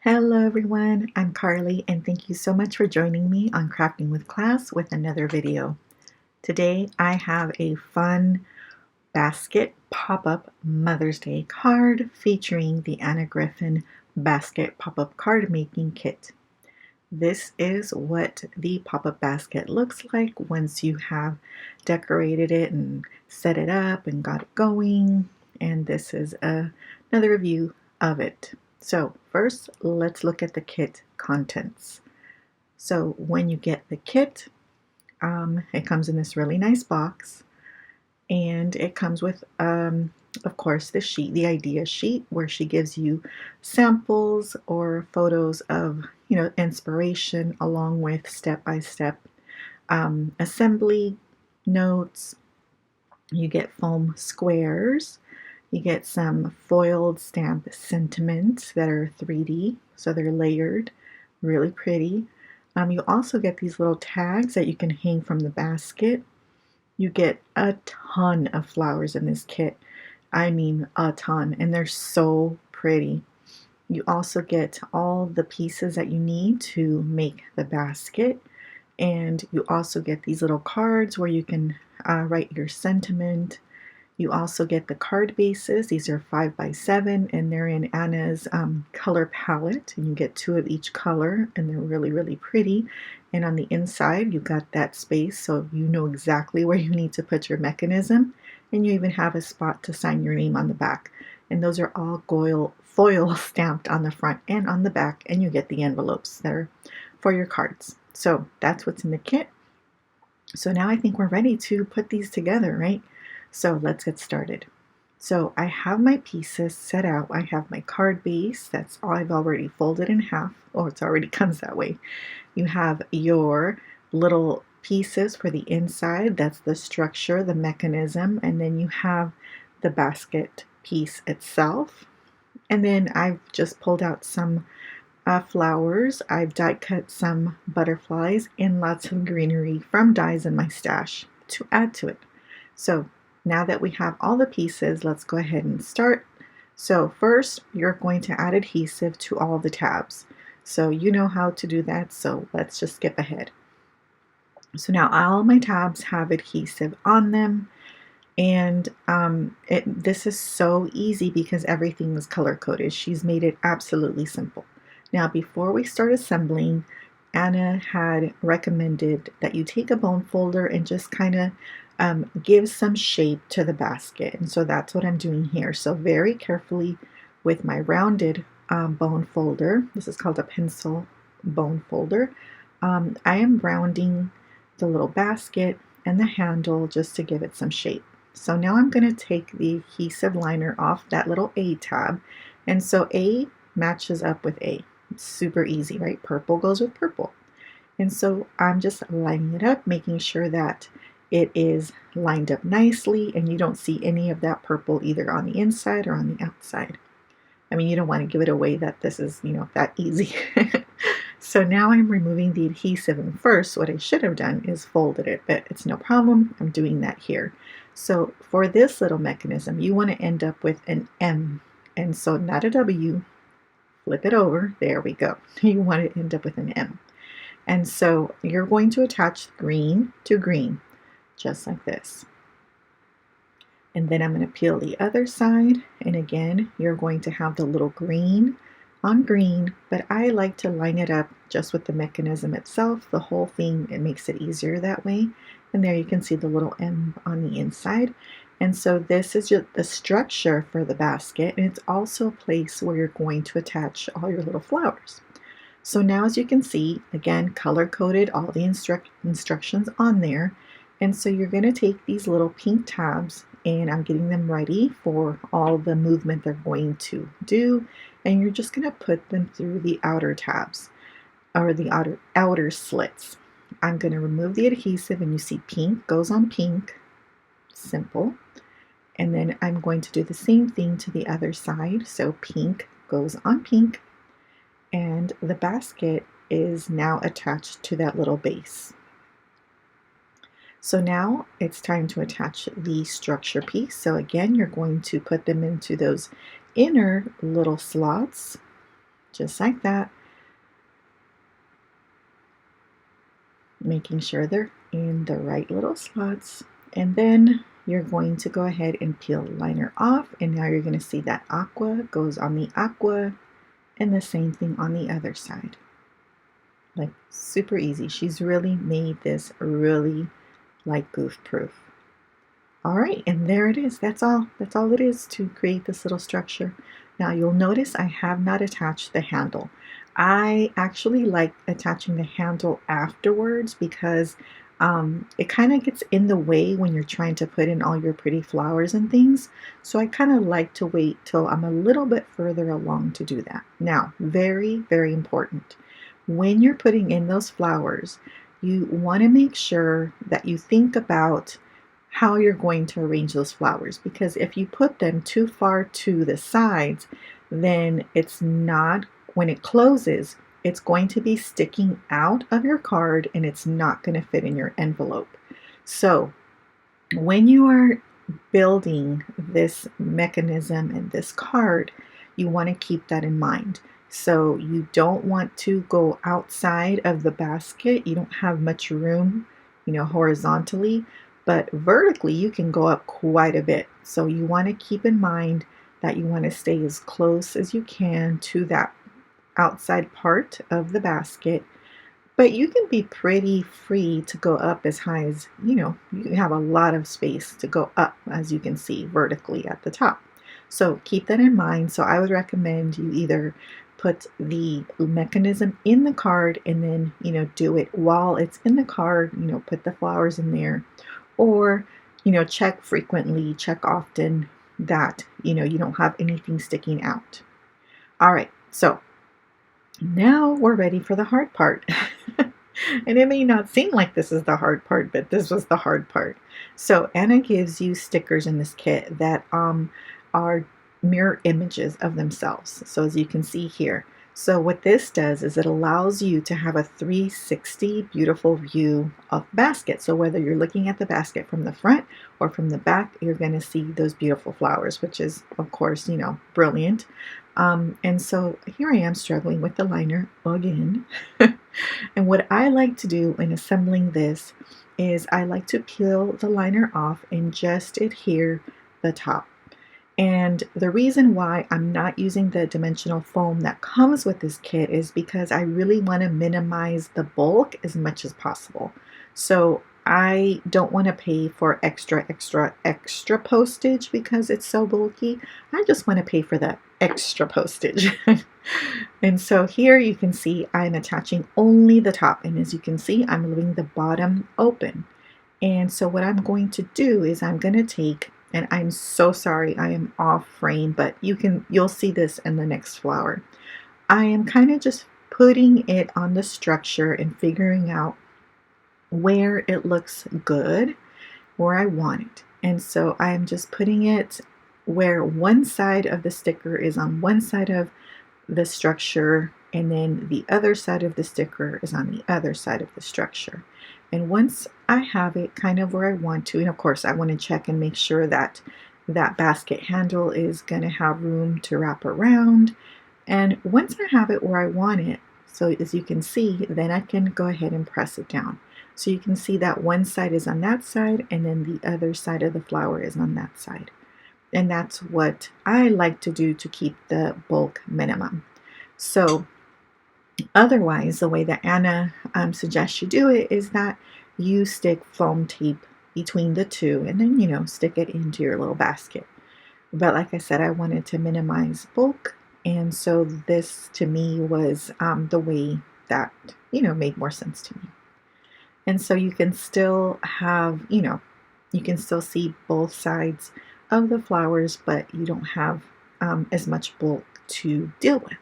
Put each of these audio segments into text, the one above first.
Hello everyone, I'm Carly and thank you so much for joining me on Crafting with Class with another video. Today I have a fun basket pop-up Mother's Day card featuring the Anna Griffin basket pop-up card making kit. This is what the pop-up basket looks like once you have decorated it and set it up and got it going, and this is another review of it. So first, let's look at the kit contents. So when you get the kit, it comes in this really nice box, and it comes with, of course, the sheet, the idea sheet, where she gives you samples or photos of, inspiration along with step-by-step assembly notes. You get foam squares. You get some foiled stamp sentiments that are 3D, so they're layered, really pretty. You also get these little tags that you can hang from the basket. You get a ton of flowers in this kit. I mean a ton, and they're so pretty. You also get all the pieces that you need to make the basket, and you also get these little cards where you can write your sentiment. You also get the card bases. These are 5x7 and they're in Anna's color palette, and you get 2 of each color, and they're really, really pretty. And on the inside, you've got that space so you know exactly where you need to put your mechanism, and you even have a spot to sign your name on the back. And those are all foil stamped on the front and on the back, and you get the envelopes that are for your cards. So that's what's in the kit. So now I think we're ready to put these together, right? So let's get started. So I have my pieces set out. I have my card base. That's all I've already folded in half. Oh, it already comes that way. You have your little pieces for the inside. That's the structure, the mechanism. And then you have the basket piece itself. And then I've just pulled out some flowers. I've die cut some butterflies and lots of greenery from dies in my stash to add to it. So now that we have all the pieces, let's go ahead and start. So first, you're going to add adhesive to all the tabs. So you know how to do that, so let's just skip ahead. So now all my tabs have adhesive on them, and this is so easy because everything is color-coded. She's made it absolutely simple. Now, before we start assembling, Anna had recommended that you take a bone folder and just kind of give some shape to the basket. And so that's what I'm doing here. So very carefully with my rounded bone folder, this is called a pencil bone folder, I am rounding the little basket and the handle just to give it some shape. So now I'm going to take the adhesive liner off that little A tab. And so A matches up with A. It's super easy, right? Purple goes with purple. And so I'm just lining it up, making sure that it is lined up nicely and you don't see any of that purple either on the inside or on the outside. I mean, you don't want to give it away that this is, that easy. So now I'm removing the adhesive, and first what I should have done is folded it, but it's no problem. I'm doing that here. So for this little mechanism, you want to end up with an M, and so not a W. Flip it over. There we go. You want to end up with an M. And so you're going to attach green to green, just like this. And then I'm going to peel the other side, and again, you're going to have the little green on green, but I like to line it up just with the mechanism itself, the whole thing. It makes it easier that way. And there you can see the little M on the inside. And so this is just the structure for the basket, and it's also a place where you're going to attach all your little flowers. So now, as you can see, again, color-coded, all the instructions on there. And so you're going to take these little pink tabs, and I'm getting them ready for all the movement they're going to do. And you're just going to put them through the outer tabs, or the outer slits. I'm going to remove the adhesive, and you see pink goes on pink. Simple. And then I'm going to do the same thing to the other side. So pink goes on pink, and the basket is now attached to that little base. So now it's time to attach the structure piece. So again, you're going to put them into those inner little slots just like that, making sure they're in the right little slots. And then you're going to go ahead and peel the liner off, and now you're going to see that aqua goes on the aqua, and the same thing on the other side. Like, super easy. She's really made this really like goof proof. All right, and there it is. That's all it is to create this little structure. Now you'll notice I have not attached the handle. I actually like attaching the handle afterwards because it kind of gets in the way when you're trying to put in all your pretty flowers and things. So I kind of like to wait till I'm a little bit further along to do that. Now, very, very important. When you're putting in those flowers, you want to make sure that you think about how you're going to arrange those flowers, because if you put them too far to the sides, then it's not, when it closes, it's going to be sticking out of your card and it's not going to fit in your envelope. So when you are building this mechanism and this card, you want to keep that in mind. So you don't want to go outside of the basket. You don't have much room, horizontally, but vertically you can go up quite a bit. So you want to keep in mind that you want to stay as close as you can to that outside part of the basket, but you can be pretty free to go up as high as, you have a lot of space to go up, as you can see vertically at the top. So keep that in mind. So I would recommend you either put the mechanism in the card and then, do it while it's in the card, put the flowers in there, or, check frequently, check often that, you don't have anything sticking out. All right, so now we're ready for the hard part. And it may not seem like this is the hard part, but this was the hard part. So Anna gives you stickers in this kit that are mirror images of themselves. So as you can see here. So what this does is it allows you to have a 360 beautiful view of the basket. So whether you're looking at the basket from the front or from the back, you're going to see those beautiful flowers, which is, of course, brilliant. And so here I am struggling with the liner again. And what I like to do in assembling this is I like to peel the liner off and just adhere the top. And the reason why I'm not using the dimensional foam that comes with this kit is because I really want to minimize the bulk as much as possible. So I don't want to pay for extra postage because it's so bulky. I just want to pay for the extra postage. And so here you can see I'm attaching only the top, and as you can see I'm leaving the bottom open. And so what I'm going to do is I'm going to take, and I'm so sorry I am off frame, but you'll see this in the next flower. I am kind of just putting it on the structure and figuring out where it looks good, where I want it. And so I'm just putting it where one side of the sticker is on one side of the structure, and then the other side of the sticker is on the other side of the structure. And once I have it kind of where I want to, and of course I want to check and make sure that that basket handle is going to have room to wrap around. And once I have it where I want it, so as you can see, then I can go ahead and press it down. So you can see that one side is on that side, and then the other side of the flower is on that side. And that's what I like to do to keep the bulk minimum. So otherwise, the way that Anna suggests you do it is that you stick foam tape between the two and then, stick it into your little basket. But like I said, I wanted to minimize bulk. And so this to me was the way that, made more sense to me. And so you can still have, you can still see both sides of the flowers, but you don't have as much bulk to deal with.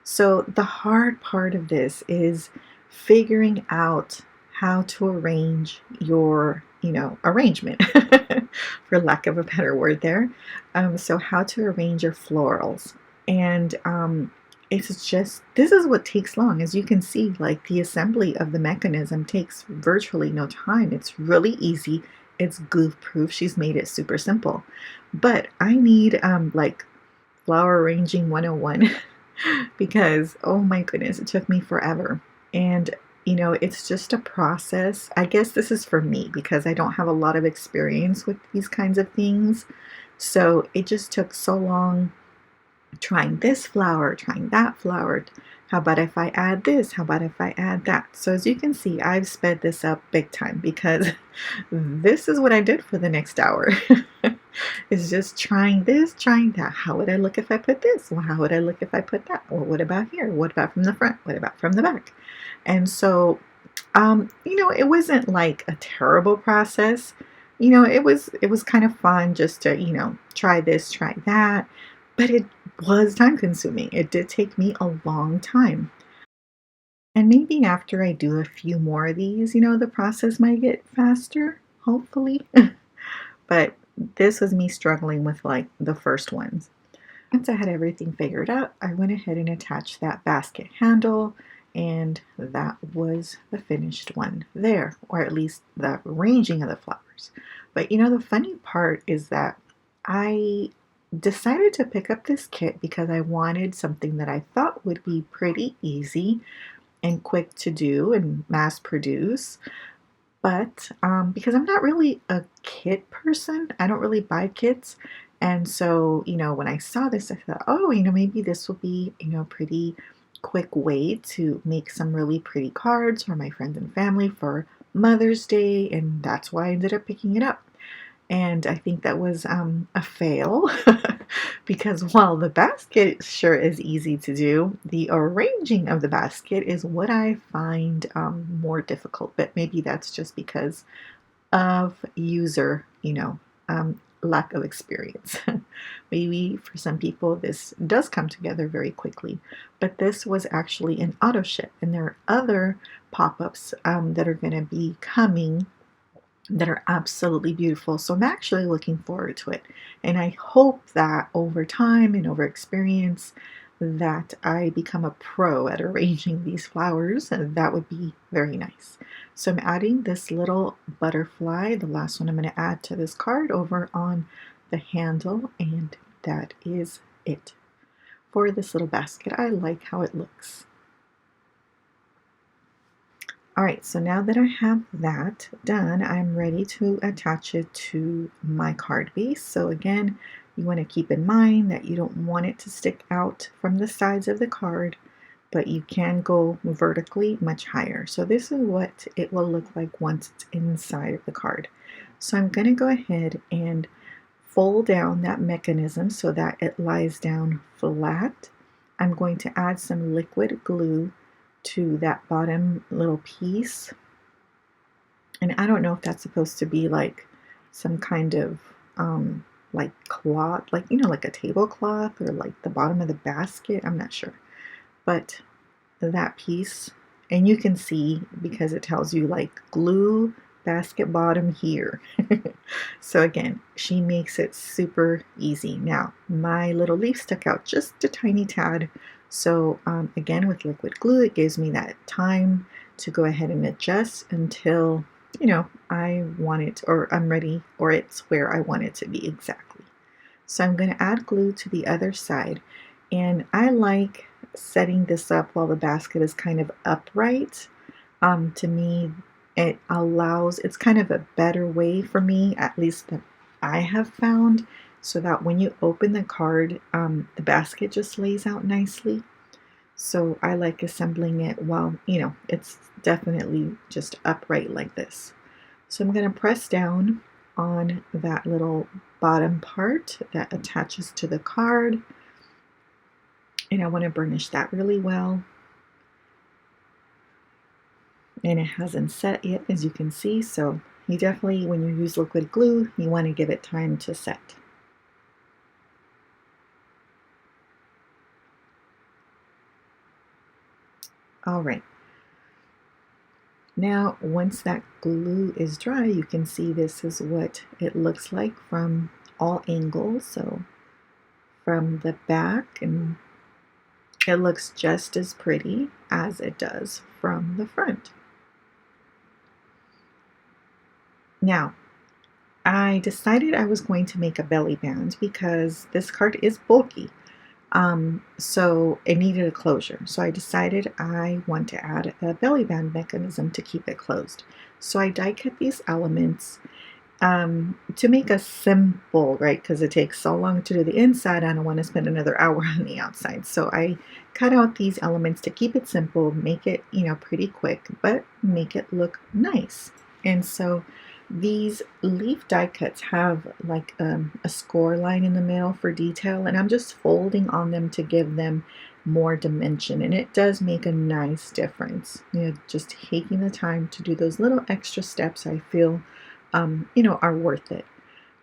So the hard part of this is figuring out how to arrange your, arrangement, for lack of a better word there. So how to arrange your florals. And it's just, this is what takes long. As you can see, like the assembly of the mechanism takes virtually no time. It's really easy. It's goof proof. She's made it super simple. But I need like flower arranging 101. because oh my goodness, it took me forever. And you know, it's just a process. I guess this is for me because I don't have a lot of experience with these kinds of things. So it just took so long trying this flower, trying that flower. How about if I add this? How about if I add that? So as you can see, I've sped this up big time because this is what I did for the next hour. It's just trying this, trying that. How would I look if I put this? Well, how would I look if I put that? Well, what about here? What about from the front? What about from the back? And so, you know, it wasn't like a terrible process. You know, it was kind of fun just to, you know, try this, try that. But it was time consuming. It did take me a long time. And maybe after I do a few more of these, you know, the process might get faster, hopefully. But this was me struggling with like the first ones. Once I had everything figured out, I went ahead and attached that basket handle, and that was the finished one there, or at least the arranging of the flowers. But you know, the funny part is that I decided to pick up this kit because I wanted something that I thought would be pretty easy and quick to do and mass produce. But because I'm not really a kit person, I don't really buy kits. And so, you know, when I saw this, I thought, oh, you know, maybe this will be, you know, a pretty quick way to make some really pretty cards for my friends and family for Mother's Day. And that's why I ended up picking it up. And I think that was a fail because while the basket sure is easy to do, the arranging of the basket is what I find more difficult. But maybe that's just because of user, you know, lack of experience. Maybe for some people this does come together very quickly, but this was actually an auto ship, and there are other pop-ups that are going to be coming that are absolutely beautiful. So I'm actually looking forward to it. And I hope that over time and over experience that I become a pro at arranging these flowers. And that would be very nice. So I'm adding this little butterfly, the last one I'm going to add to this card, over on the handle, and that is it for this little basket. I like how it looks. All right, so now that I have that done, I'm ready to attach it to my card base. So again, you want to keep in mind that you don't want it to stick out from the sides of the card, but you can go vertically much higher. So this is what it will look like once it's inside of the card. So I'm going to go ahead and fold down that mechanism so that it lies down flat. I'm going to add some liquid glue to that bottom little piece, and I don't know if that's supposed to be like some kind of like cloth, like, you know, like a tablecloth or like the bottom of the basket. I'm not sure, but that piece, and you can see because it tells you like glue basket bottom here. So again, she makes it super easy. Now my little leaf stuck out just a tiny tad, so again, with liquid glue, it gives me that time to go ahead and adjust until, you know, I want it, or I'm ready, or it's where I want it to be exactly. So I'm going to add glue to the other side, and I like setting this up while the basket is kind of upright. To me, it's kind of a better way for me, at least that I have found, so that when you open the card, the basket just lays out nicely. So I like assembling it while, you know, it's definitely just upright like this. So I'm going to press down on that little bottom part that attaches to the card, and I want to burnish that really well. And it hasn't set yet, as you can see, so you definitely, when you use liquid glue, you want to give it time to set. All right. Now, once that glue is dry, you can see this is what it looks like from all angles. So from the back, and it looks just as pretty as it does from the front. Now, I decided I was going to make a belly band because this card is bulky. So it needed a closure. So I decided I want to add a belly band mechanism to keep it closed. So I die cut these elements to make us simple, right? Because it takes so long to do the inside, I don't want to spend another hour on the outside. So I cut out these elements to keep it simple, make it, pretty quick, but make it look nice. And so these leaf die cuts have like a score line in the middle for detail, and I'm just folding on them to give them more dimension, and it does make a nice difference. Just taking the time to do those little extra steps, I feel are worth it.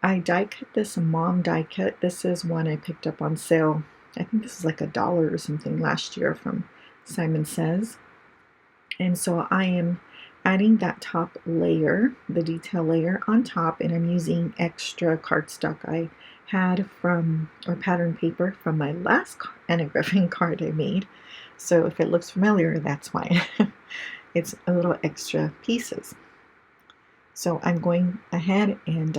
I die cut this mom die cut. This is one I picked up on sale. I think this is like $1 or something last year from Simon Says. And so I am adding that top layer, the detail layer on top, and I'm using extra cardstock I had from, or pattern paper from my last Anna Griffin card I made. So if it looks familiar, that's why. It's a little extra pieces. So I'm going ahead and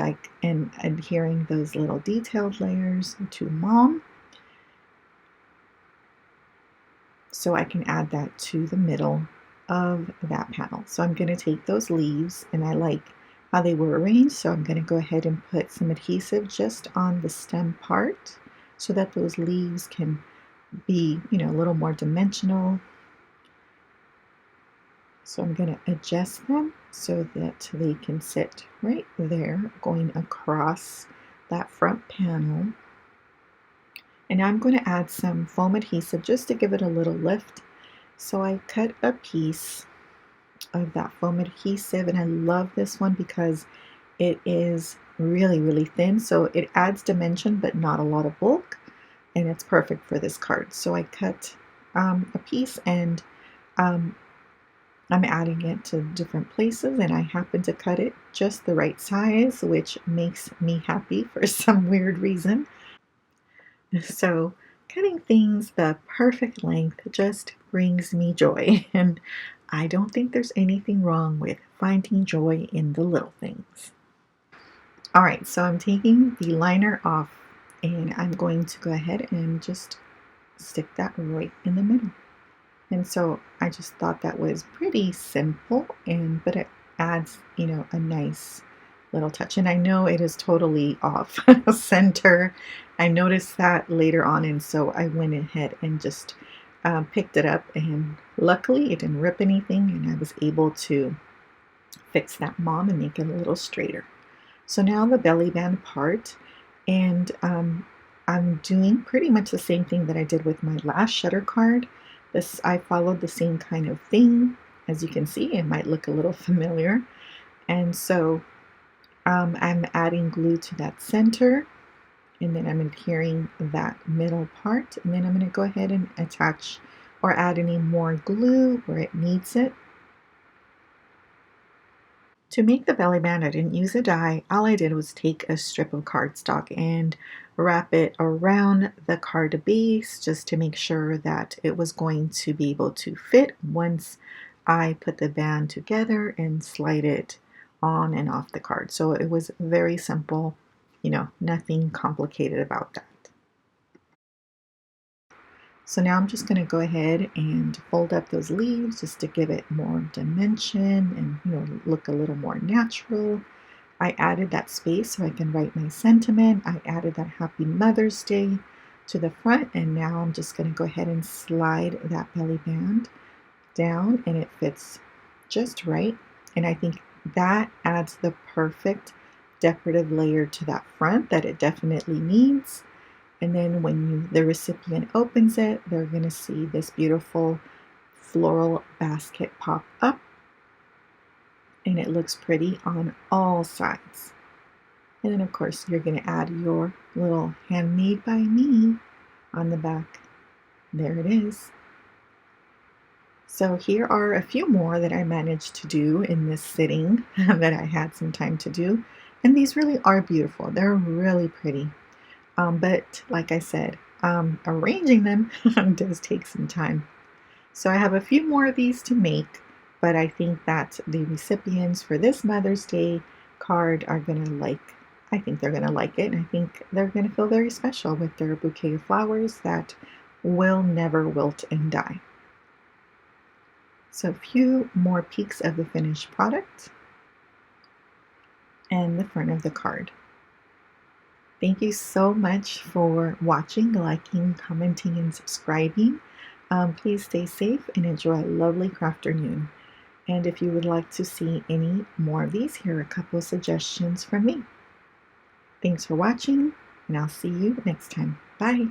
adhering those little detailed layers to mom. So I can add that to the middle of that panel. So I'm going to take those leaves, and I like how they were arranged, so I'm going to go ahead and put some adhesive just on the stem part so that those leaves can be, a little more dimensional. So I'm going to adjust them so that they can sit right there going across that front panel. And now I'm going to add some foam adhesive just to give it a little lift. So I cut a piece of that foam adhesive, and I love this one because it is really, really thin. So it adds dimension but not a lot of bulk, and it's perfect for this card. So I cut a piece, and I'm adding it to different places, and I happen to cut it just the right size, which makes me happy for some weird reason. So cutting things the perfect length just brings me joy, and I don't think there's anything wrong with finding joy in the little things. All right, so I'm taking the liner off, and I'm going to go ahead and just stick that right in the middle. And so I just thought that was pretty simple, but it adds, a nice little touch. And I know it is totally off center. I noticed that later on, and so I went ahead and just picked it up, and luckily it didn't rip anything, and I was able to fix that mom and make it a little straighter. So now the belly band part, and I'm doing pretty much the same thing that I did with my last shutter card. I followed the same kind of thing. As you can see, it might look a little familiar. And so I'm adding glue to that center, and then I'm adhering that middle part, and then I'm going to go ahead and attach or add any more glue where it needs it. To make the belly band, I didn't use a die. All I did was take a strip of cardstock and wrap it around the card base just to make sure that it was going to be able to fit once I put the band together and slide it on and off the card. So it was very simple, nothing complicated about that. So now I'm just going to go ahead and fold up those leaves just to give it more dimension and look a little more natural. I added that space so I can write my sentiment. I added that Happy Mother's Day to the front, and now I'm just going to go ahead and slide that belly band down, and it fits just right. And I think that adds the perfect decorative layer to that front that it definitely needs. And then when the recipient opens it, they're going to see this beautiful floral basket pop up, and it looks pretty on all sides. And then of course you're going to add your little handmade by me on the back. There it is. So here are a few more that I managed to do in this sitting that I had some time to do, and these really are beautiful. They're really pretty. But like I said, arranging them does take some time. So I have a few more of these to make, but I think that the recipients for this Mother's Day card are going to like I think they're going to like it, and I think they're going to feel very special with their bouquet of flowers that will never wilt and die. So a few more peeks of the finished product and the front of the card. Thank you so much for watching, liking, commenting, and subscribing. Please stay safe and enjoy a lovely crafternoon. And if you would like to see any more of these, here are a couple of suggestions from me. Thanks for watching, and I'll see you next time. Bye!